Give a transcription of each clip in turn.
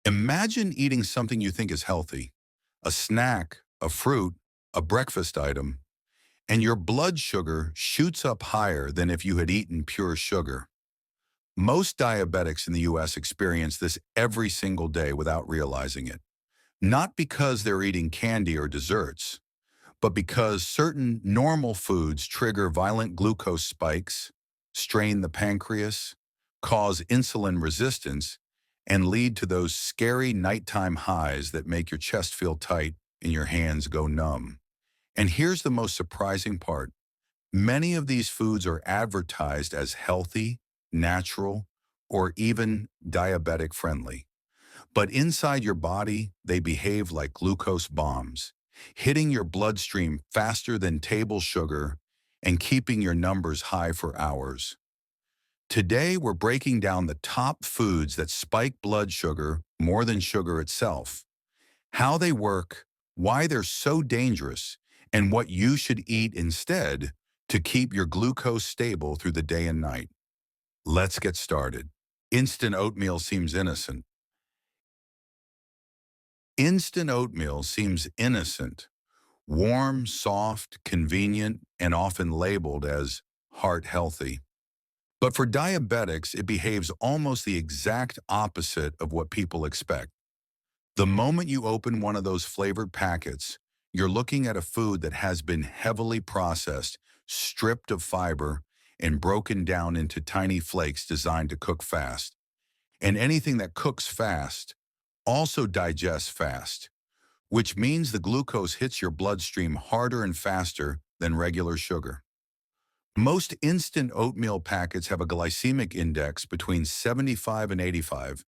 Imagine eating something you think is healthy, a snack, a fruit, a breakfast item, and your blood sugar shoots up higher than if you had eaten pure sugar. Most diabetics in the US experience this every single day without realizing it, not because they're eating candy or desserts, but because certain normal foods trigger violent glucose spikes, strain the pancreas, cause insulin resistance, and lead to those scary nighttime highs that make your chest feel tight and your hands go numb. And here's the most surprising part. Many of these foods are advertised as healthy, natural, or even diabetic friendly. But inside your body, they behave like glucose bombs, hitting your bloodstream faster than table sugar and keeping your numbers high for hours. Today, we're breaking down the top foods that spike blood sugar more than sugar itself, how they work, why they're so dangerous, and what you should eat instead to keep your glucose stable through the day and night. Let's get started. Instant oatmeal seems innocent. Instant oatmeal seems innocent, warm, soft, convenient, and often labeled as heart healthy. But for diabetics, it behaves almost the exact opposite of what people expect. The moment you open one of those flavored packets, you're looking at a food that has been heavily processed, stripped of fiber, and broken down into tiny flakes designed to cook fast. And anything that cooks fast also digests fast, which means the glucose hits your bloodstream harder and faster than regular sugar. Most instant oatmeal packets have a glycemic index between 75 and 85,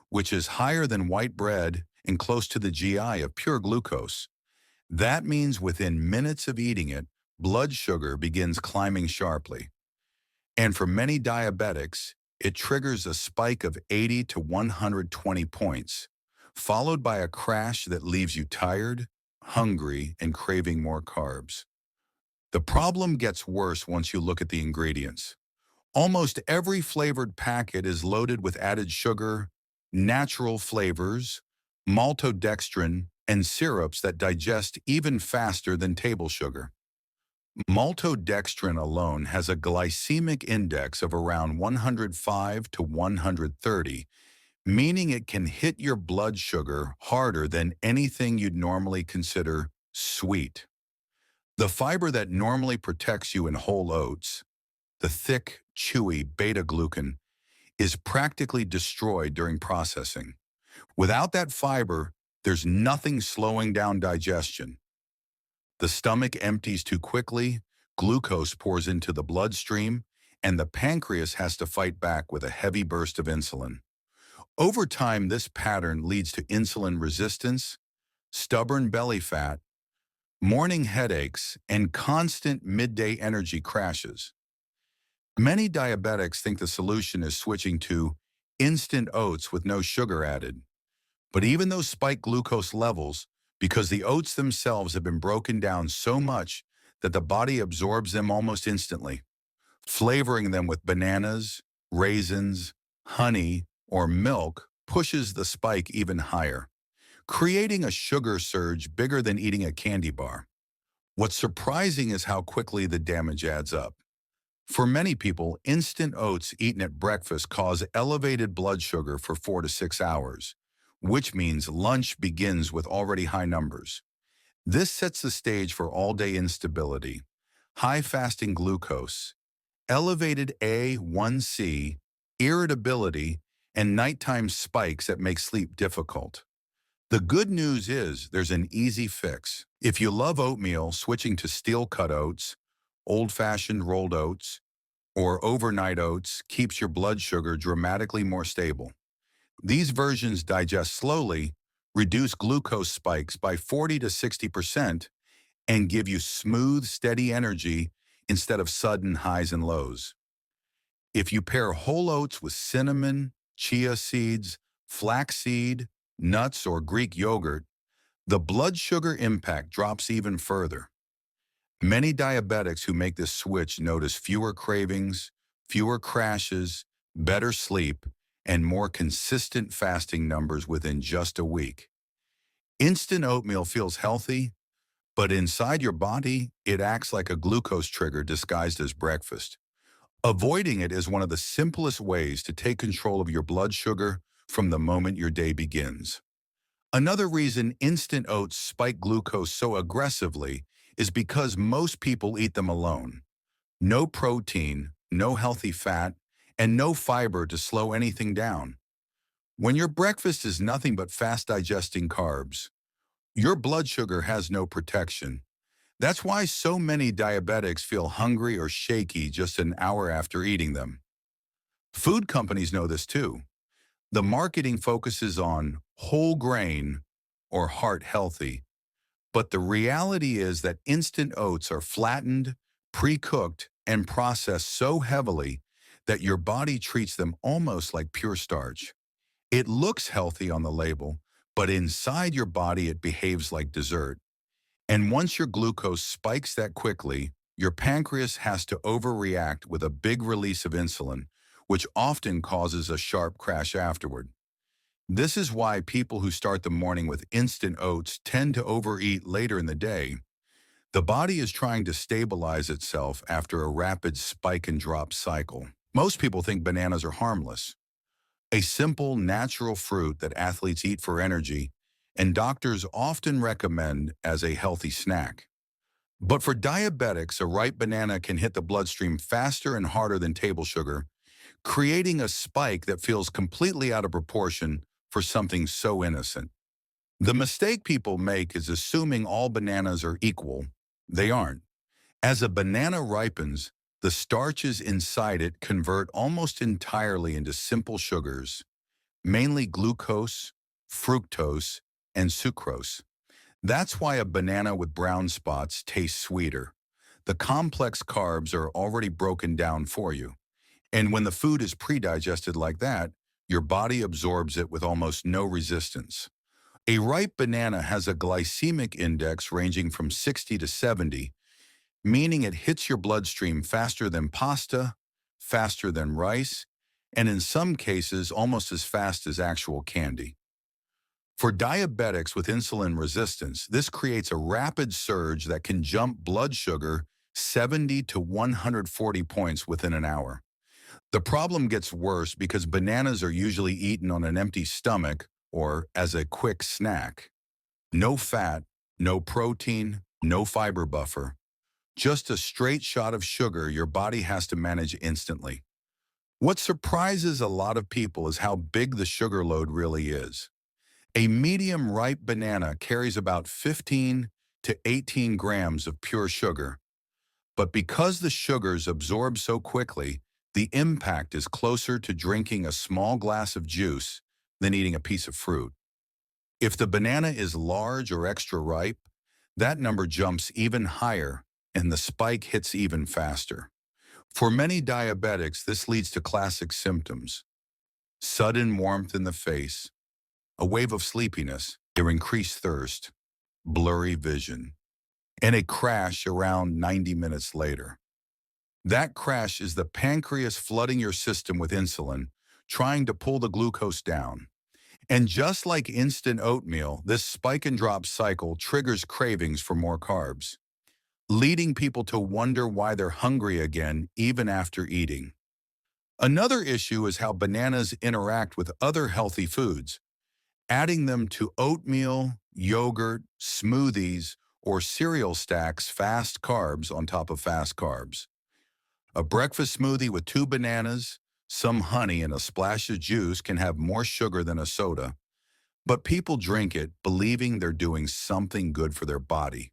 which is higher than white bread and close to the GI of pure glucose. That means within minutes of eating it, blood sugar begins climbing sharply. And for many diabetics, it triggers a spike of 80 to 120 points, followed by a crash that leaves you tired, hungry, and craving more carbs. The problem gets worse once you look at the ingredients. Almost every flavored packet is loaded with added sugar, natural flavors, maltodextrin, and syrups that digest even faster than table sugar. Maltodextrin alone has a glycemic index of around 105 to 130, meaning it can hit your blood sugar harder than anything you'd normally consider sweet. The fiber that normally protects you in whole oats, the thick, chewy beta-glucan, is practically destroyed during processing. Without that fiber, there's nothing slowing down digestion. The stomach empties too quickly, glucose pours into the bloodstream, and the pancreas has to fight back with a heavy burst of insulin. Over time, this pattern leads to insulin resistance, stubborn belly fat, morning headaches, and constant midday energy crashes. Many diabetics think the solution is switching to instant oats with no sugar added. But even those spike glucose levels, because the oats themselves have been broken down so much that the body absorbs them almost instantly, flavoring them with bananas, raisins, honey, or milk pushes the spike even higher, creating a sugar surge bigger than eating a candy bar. What's surprising is how quickly the damage adds up. For many people, instant oats eaten at breakfast cause elevated blood sugar for 4 to 6 hours, which means lunch begins with already high numbers. This sets the stage for all-day instability, high fasting glucose, elevated A1C, irritability, and nighttime spikes that make sleep difficult. The good news is there's an easy fix. If you love oatmeal, switching to steel-cut oats, old-fashioned rolled oats, or overnight oats keeps your blood sugar dramatically more stable. These versions digest slowly, reduce glucose spikes by 40 to 60%, and give you smooth, steady energy instead of sudden highs and lows. If you pair whole oats with cinnamon, chia seeds, flaxseed, nuts, or Greek yogurt, the blood sugar impact drops even further. Many diabetics who make this switch notice fewer cravings, fewer crashes, better sleep, and more consistent fasting numbers within just a week. Instant oatmeal feels healthy, but inside your body, it acts like a glucose trigger disguised as breakfast. Avoiding it is one of the simplest ways to take control of your blood sugar from the moment your day begins. Another reason instant oats spike glucose so aggressively is because most people eat them alone. No protein, no healthy fat, and no fiber to slow anything down. When your breakfast is nothing but fast-digesting carbs, your blood sugar has no protection. That's why so many diabetics feel hungry or shaky just an hour after eating them. Food companies know this too. The marketing focuses on whole grain or heart healthy, but the reality is that instant oats are flattened, pre-cooked, and processed so heavily that your body treats them almost like pure starch. It looks healthy on the label, but inside your body it behaves like dessert. And once your glucose spikes that quickly, your pancreas has to overreact with a big release of insulin, which often causes a sharp crash afterward. This is why people who start the morning with instant oats tend to overeat later in the day. The body is trying to stabilize itself after a rapid spike and drop cycle. Most people think bananas are harmless, a simple, natural fruit that athletes eat for energy, and doctors often recommend as a healthy snack. But for diabetics, a ripe banana can hit the bloodstream faster and harder than table sugar, creating a spike that feels completely out of proportion for something so innocent. The mistake people make is assuming all bananas are equal. They aren't. As a banana ripens, the starches inside it convert almost entirely into simple sugars, mainly glucose, fructose, and sucrose. That's why a banana with brown spots tastes sweeter. The complex carbs are already broken down for you. And when the food is pre-digested like that, your body absorbs it with almost no resistance. A ripe banana has a glycemic index ranging from 60 to 70, meaning it hits your bloodstream faster than pasta, faster than rice, and in some cases almost as fast as actual candy. For diabetics with insulin resistance, this creates a rapid surge that can jump blood sugar 70 to 140 points within an hour. The problem gets worse because bananas are usually eaten on an empty stomach or as a quick snack. No fat, no protein, no fiber buffer. Just a straight shot of sugar your body has to manage instantly. What surprises a lot of people is how big the sugar load really is. A medium ripe banana carries about 15 to 18 grams of pure sugar, but because the sugars absorb so quickly, the impact is closer to drinking a small glass of juice than eating a piece of fruit. If the banana is large or extra ripe, that number jumps even higher and the spike hits even faster. For many diabetics, this leads to classic symptoms: sudden warmth in the face, a wave of sleepiness, their increased thirst, blurry vision, and a crash around 90 minutes later. That crash is the pancreas flooding your system with insulin, trying to pull the glucose down. And just like instant oatmeal, this spike and drop cycle triggers cravings for more carbs, leading people to wonder why they're hungry again even after eating. Another issue is how bananas interact with other healthy foods. Adding them to oatmeal, yogurt, smoothies, or cereal stacks fast carbs on top of fast carbs. A breakfast smoothie with 2 bananas, some honey, and a splash of juice can have more sugar than a soda, but people drink it believing they're doing something good for their body.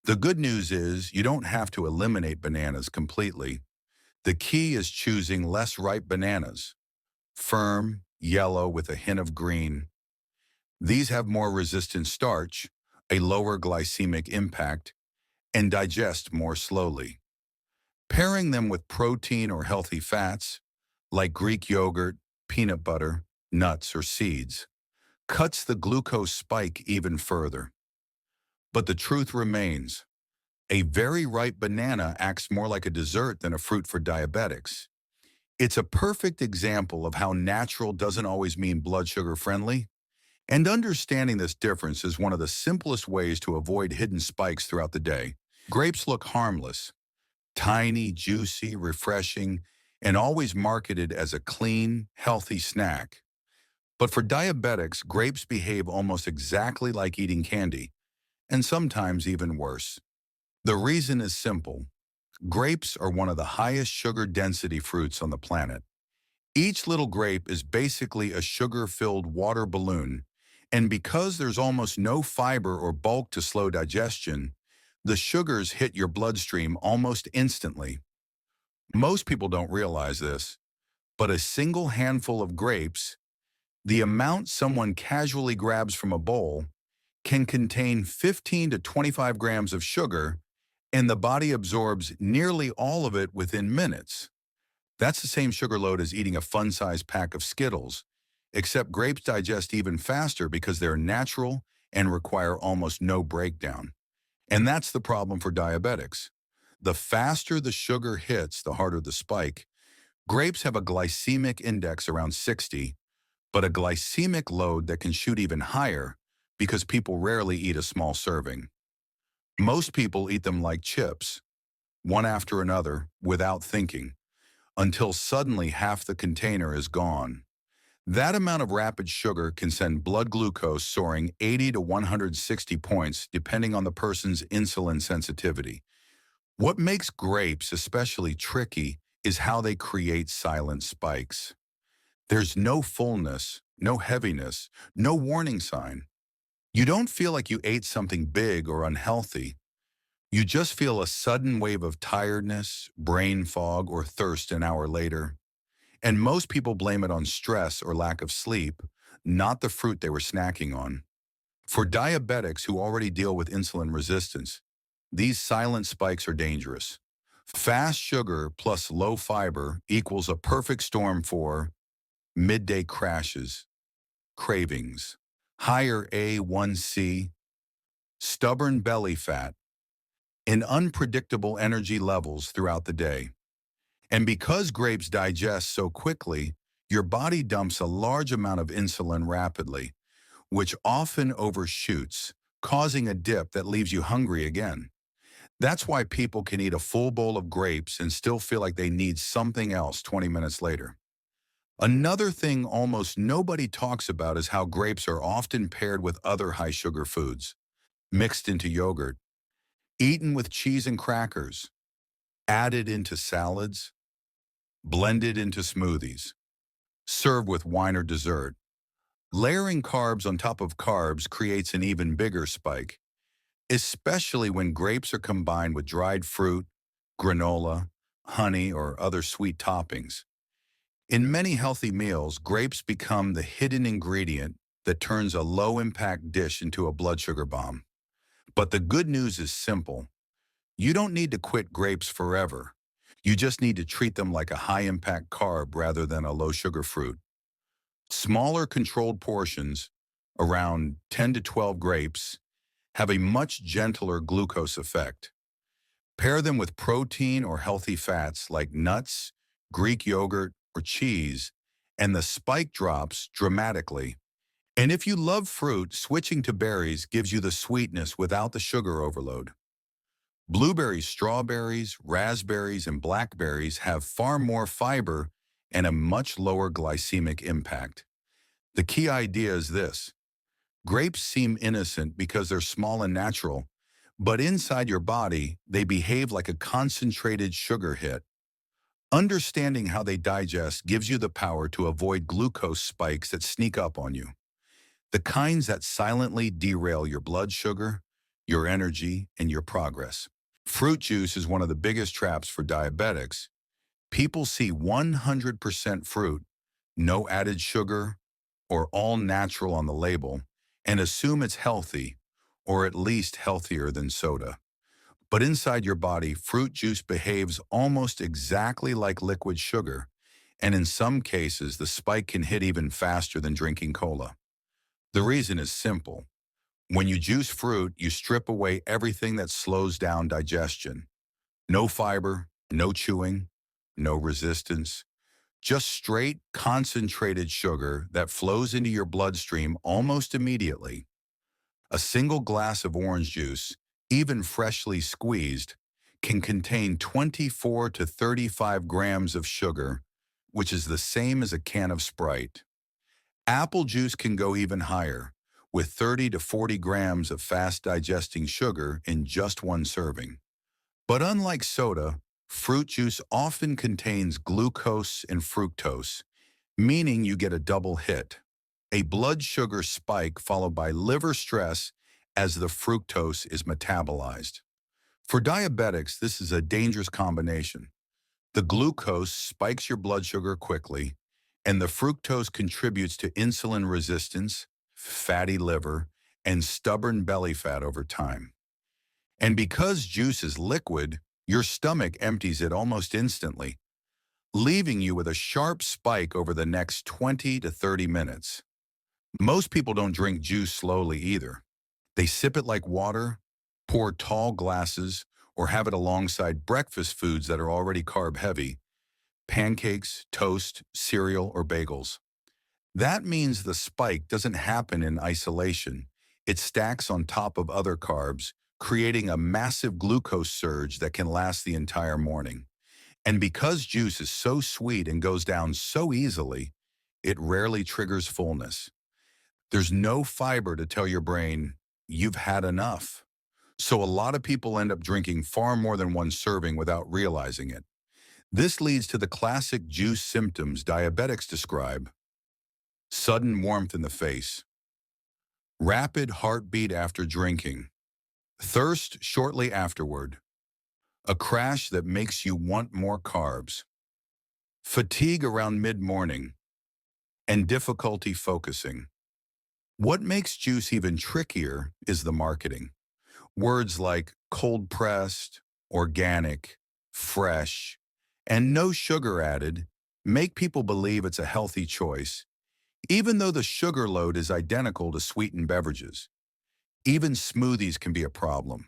The good news is you don't have to eliminate bananas completely. The key is choosing less ripe bananas, firm, yellow with a hint of green. These have more resistant starch, a lower glycemic impact, and digest more slowly. Pairing them with protein or healthy fats, like Greek yogurt, peanut butter, nuts, or seeds, cuts the glucose spike even further. But the truth remains, a very ripe banana acts more like a dessert than a fruit for diabetics. It's a perfect example of how natural doesn't always mean blood sugar friendly, and understanding this difference is one of the simplest ways to avoid hidden spikes throughout the day. Grapes look harmless, tiny, juicy, refreshing, and always marketed as a clean, healthy snack. But for diabetics, grapes behave almost exactly like eating candy, and sometimes even worse. The reason is simple. Grapes are one of the highest sugar density fruits on the planet. Each little grape is basically a sugar-filled water balloon, and because there's almost no fiber or bulk to slow digestion, the sugars hit your bloodstream almost instantly. Most people don't realize this, but a single handful of grapes, the amount someone casually grabs from a bowl, can contain 15 to 25 grams of sugar, and the body absorbs nearly all of it within minutes. That's the same sugar load as eating a fun-sized pack of Skittles, except grapes digest even faster because they're natural and require almost no breakdown. And that's the problem for diabetics. The faster the sugar hits, the harder the spike. Grapes have a glycemic index around 60, but a glycemic load that can shoot even higher because people rarely eat a small serving. Most people eat them like chips, one after another, without thinking, until suddenly half the container is gone. That amount of rapid sugar can send blood glucose soaring 80 to 160 points depending on the person's insulin sensitivity. What makes grapes especially tricky is how they create silent spikes. There's no fullness, no heaviness, no warning sign. You don't feel like you ate something big or unhealthy. You just feel a sudden wave of tiredness, brain fog, or thirst an hour later. And most people blame it on stress or lack of sleep, not the fruit they were snacking on. For diabetics who already deal with insulin resistance, these silent spikes are dangerous. Fast sugar plus low fiber equals a perfect storm for midday crashes, cravings, higher A1C, stubborn belly fat, and unpredictable energy levels throughout the day. And because grapes digest so quickly, your body dumps a large amount of insulin rapidly, which often overshoots, causing a dip that leaves you hungry again. That's why people can eat a full bowl of grapes and still feel like they need something else 20 minutes later. Another thing almost nobody talks about is how grapes are often paired with other high-sugar foods, mixed into yogurt, eaten with cheese and crackers, added into salads, blended into smoothies, served with wine or dessert. Layering carbs on top of carbs creates an even bigger spike, especially when grapes are combined with dried fruit, granola, honey, or other sweet toppings. In many healthy meals, grapes become the hidden ingredient that turns a low-impact dish into a blood sugar bomb. But the good news is simple. You don't need to quit grapes forever. You just need to treat them like a high-impact carb rather than a low-sugar fruit. Smaller controlled portions, around 10 to 12 grapes, have a much gentler glucose effect. Pair them with protein or healthy fats like nuts, Greek yogurt, or cheese, and the spike drops dramatically. And if you love fruit, switching to berries gives you the sweetness without the sugar overload. Blueberries, strawberries, raspberries, and blackberries have far more fiber and a much lower glycemic impact. The key idea is this. Grapes seem innocent because they're small and natural, but inside your body, they behave like a concentrated sugar hit. Understanding how they digest gives you the power to avoid glucose spikes that sneak up on you, the kinds that silently derail your blood sugar, your energy, and your progress. Fruit juice is one of the biggest traps for diabetics. People see 100% fruit, no added sugar, or all natural on the label, and assume it's healthy, or at least healthier than soda. But inside your body, fruit juice behaves almost exactly like liquid sugar, and in some cases, the spike can hit even faster than drinking cola. The reason is simple. When you juice fruit, you strip away everything that slows down digestion. No fiber, no chewing, no resistance, Just straight, concentrated sugar that flows into your bloodstream almost immediately. A single glass of orange juice, even freshly squeezed, can contain 24 to 35 grams of sugar, which is the same as a can of Sprite. Apple juice can go even higher, with 30 to 40 grams of fast-digesting sugar in just one serving. But unlike soda, fruit juice often contains glucose and fructose, meaning you get a double hit. A blood sugar spike followed by liver stress as the fructose is metabolized. For diabetics, this is a dangerous combination. The glucose spikes your blood sugar quickly, and the fructose contributes to insulin resistance, fatty liver, and stubborn belly fat over time. And because juice is liquid, your stomach empties it almost instantly, leaving you with a sharp spike over the next 20 to 30 minutes. Most people don't drink juice slowly either. They sip it like water, pour tall glasses, or have it alongside breakfast foods that are already carb-heavy, pancakes, toast, cereal, or bagels. That means the spike doesn't happen in isolation. It stacks on top of other carbs, creating a massive glucose surge that can last the entire morning. And because juice is so sweet and goes down so easily, it rarely triggers fullness. There's no fiber to tell your brain, you've had enough. So a lot of people end up drinking far more than one serving without realizing it. This leads to the classic juice symptoms diabetics describe: sudden warmth in the face, rapid heartbeat after drinking, thirst shortly afterward, a crash that makes you want more carbs, fatigue around mid-morning, and difficulty focusing. What makes juice even trickier is the marketing. Words like cold-pressed, organic, fresh, and no sugar added make people believe it's a healthy choice, even though the sugar load is identical to sweetened beverages. Even smoothies can be a problem.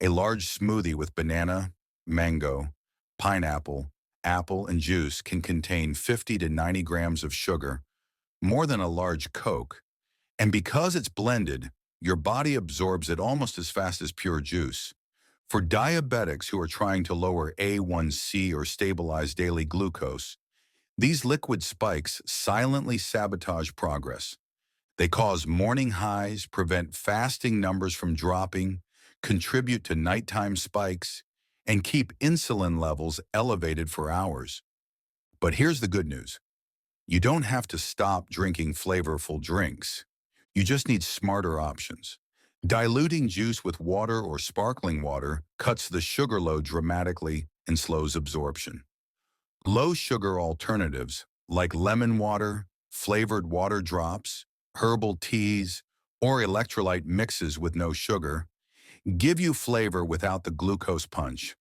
A large smoothie with banana, mango, pineapple, apple, and juice can contain 50 to 90 grams of sugar, more than a large Coke. And because it's blended, your body absorbs it almost as fast as pure juice. For diabetics who are trying to lower A1C or stabilize daily glucose, these liquid spikes silently sabotage progress. They cause morning highs, prevent fasting numbers from dropping, contribute to nighttime spikes, and keep insulin levels elevated for hours. But here's the good news. You don't have to stop drinking flavorful drinks. You just need smarter options. Diluting juice with water or sparkling water cuts the sugar load dramatically and slows absorption. Low-sugar alternatives like lemon water, flavored water drops, herbal teas, or electrolyte mixes with no sugar give you flavor without the glucose punch.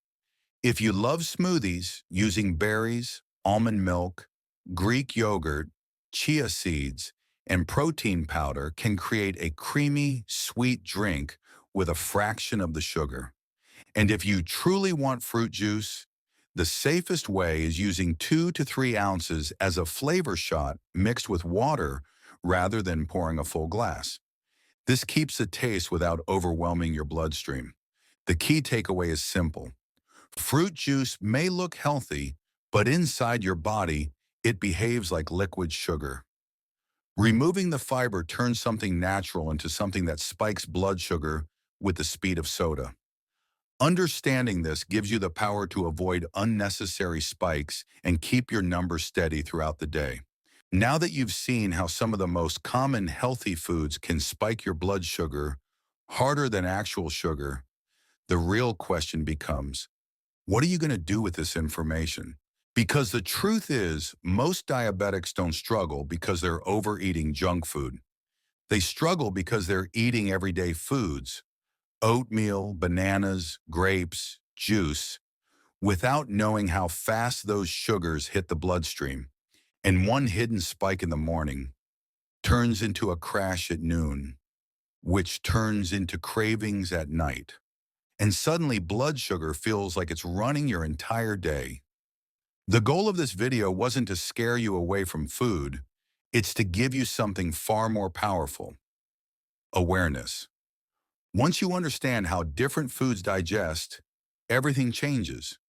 If you love smoothies, using berries, almond milk, Greek yogurt, chia seeds, and protein powder can create a creamy, sweet drink with a fraction of the sugar. And if you truly want fruit juice, the safest way is using 2 to 3 ounces as a flavor shot mixed with water rather than pouring a full glass. This keeps the taste without overwhelming your bloodstream. The key takeaway is simple. Fruit juice may look healthy, but inside your body, it behaves like liquid sugar. Removing the fiber turns something natural into something that spikes blood sugar with the speed of soda. Understanding this gives you the power to avoid unnecessary spikes and keep your numbers steady throughout the day. Now that you've seen how some of the most common healthy foods can spike your blood sugar harder than actual sugar, the real question becomes, what are you going to do with this information? Because the truth is, most diabetics don't struggle because they're overeating junk food. They struggle because they're eating everyday foods, oatmeal, bananas, grapes, juice, without knowing how fast those sugars hit the bloodstream. And one hidden spike in the morning turns into a crash at noon, which turns into cravings at night. And suddenly blood sugar feels like it's running your entire day. The goal of this video wasn't to scare you away from food, it's to give you something far more powerful: awareness. Once you understand how different foods digest, everything changes.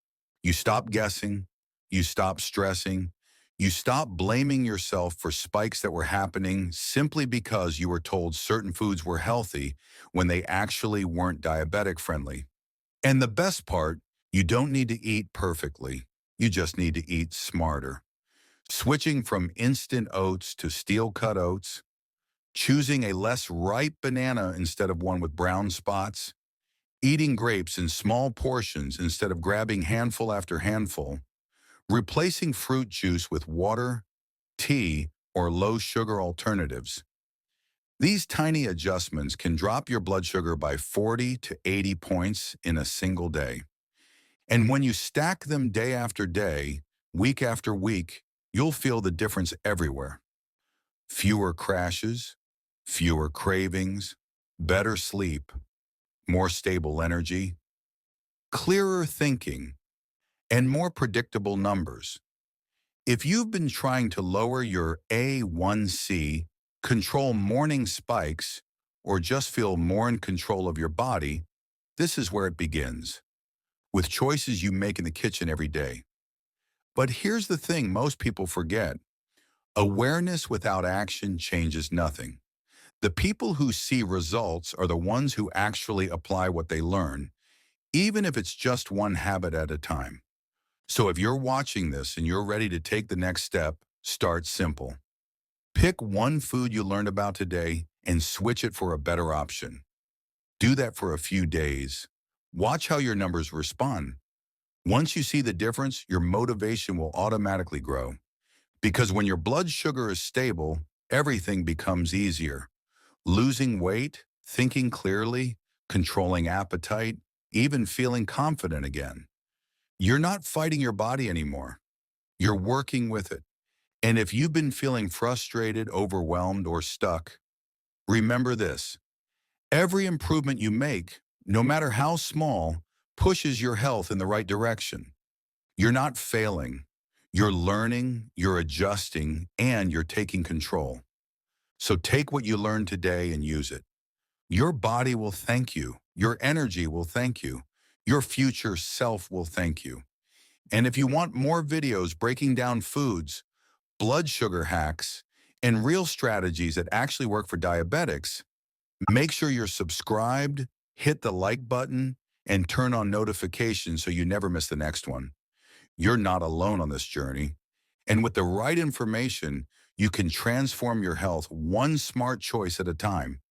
You stop guessing, you stop stressing, you stop blaming yourself for spikes that were happening simply because you were told certain foods were healthy when they actually weren't diabetic friendly. And the best part, you don't need to eat perfectly. You just need to eat smarter. Switching from instant oats to steel-cut oats, choosing a less ripe banana instead of one with brown spots, eating grapes in small portions instead of grabbing handful after handful, replacing fruit juice with water, tea, or low-sugar alternatives. These tiny adjustments can drop your blood sugar by 40 to 80 points in a single day. And when you stack them day after day, week after week, you'll feel the difference everywhere. Fewer crashes, fewer cravings, better sleep, more stable energy, clearer thinking, and more predictable numbers. If you've been trying to lower your A1C, control morning spikes, or just feel more in control of your body, this is where it begins, with choices you make in the kitchen every day. But here's the thing most people forget: awareness without action changes nothing. The people who see results are the ones who actually apply what they learn, even if it's just one habit at a time. So if you're watching this and you're ready to take the next step, start simple. Pick one food you learned about today and switch it for a better option. Do that for a few days. Watch how your numbers respond. Once you see the difference, your motivation will automatically grow. Because when your blood sugar is stable, everything becomes easier. Losing weight, thinking clearly, controlling appetite, even feeling confident again. You're not fighting your body anymore. You're working with it. And if you've been feeling frustrated, overwhelmed, or stuck, remember this: every improvement you make, no matter how small, pushes your health in the right direction. You're not failing. You're learning, you're adjusting, and you're taking control. So take what you learned today and use it. Your body will thank you. Your energy will thank you. Your future self will thank you. And if you want more videos breaking down foods, blood sugar hacks, and real strategies that actually work for diabetics, make sure you're subscribed, hit the like button, and turn on notifications so you never miss the next one. You're not alone on this journey. And with the right information, you can transform your health one smart choice at a time.